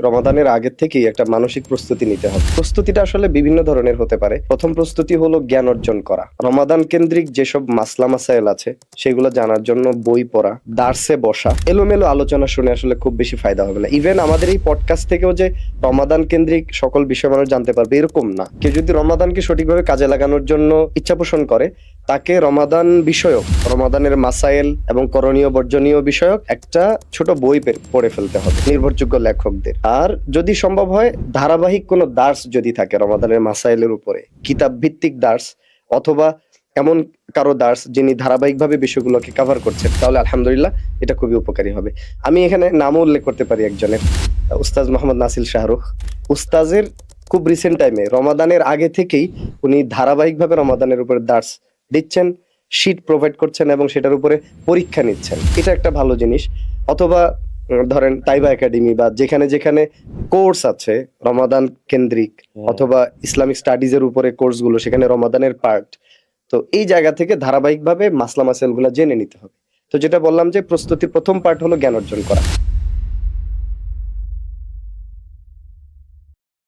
রমাদানের আগের থেকেই একটা মানসিক প্রস্তুতি নিতে হবে। প্রস্তুতিটা আসলে বিভিন্ন ধরনের হতে পারে। প্রথম প্রস্তুতি হলো জ্ঞান অর্জন করা। রমাদান কেন্দ্রিক যেসব মাসলা মাসাইল আছে সেগুলো জানার জন্য বই পড়া, দার্সে বসা। এলোমেলো আলোচনা শুনে আসলে খুব বেশি ফায়দা হবে না। ইভেন আমাদের এই পডকাস্ট থেকেও যে রমাদান কেন্দ্রিক সকল বিষয় মানুষ জানতে পারবে এরকম না। কেউ যদি রমাদানকে সঠিকভাবে কাজে লাগানোর জন্য ইচ্ছা পোষণ করে, তাকে রমাদান বিষয়ক, রমাদানের মাসাইল এবং করণীয় বর্জনীয় বিষয়ক একটা ছোট বই পড়ে ফেলতে হবে নির্ভরযোগ্য লেখকদের। আর যদি সম্ভব হয় ধারাবাহিক কোনো দার্স যদি থাকে রমাদানের মাসাইলের উপরে, কিতাব ভিত্তিক দার্স অথবা এমন কারো দার্স যিনি ধারাবাহিকভাবে বিষয়গুলোকে কভার করছেন, তাহলে আলহামদুলিল্লাহ এটা খুবই উপকারী হবে। আমি এখানে নামও উল্লেখ করতে পারি একজনের, উস্তাজ মোহাম্মদ নাসিল শাহরুখ। উস্তাজের খুব রিসেন্ট টাইমে রমাদানের আগে থেকেই উনি ধারাবাহিকভাবে রমাদানের উপরে দার্স দিচ্ছেন, শীট প্রোভাইড করছেন এবং সেটার উপরে পরীক্ষা নিচ্ছেন। এটা একটা ভালো জিনিস। অথবা ধরেন তাইবা একাডেমি বা যেখানে যেখানে কোর্স আছে রমাদান কেন্দ্রিক অথবা ইসলামিক স্টাডিজের উপরে কোর্সগুলো, সেখানে রমাদানের পার্ট। তো এই জায়গা থেকে ধারাবাহিকভাবে মাসলা মাসাইলগুলো জেনে নিতে হবে। তো যেটা বললাম যে প্রস্তুতির প্রথম পার্ট হলো জ্ঞান অর্জন করা।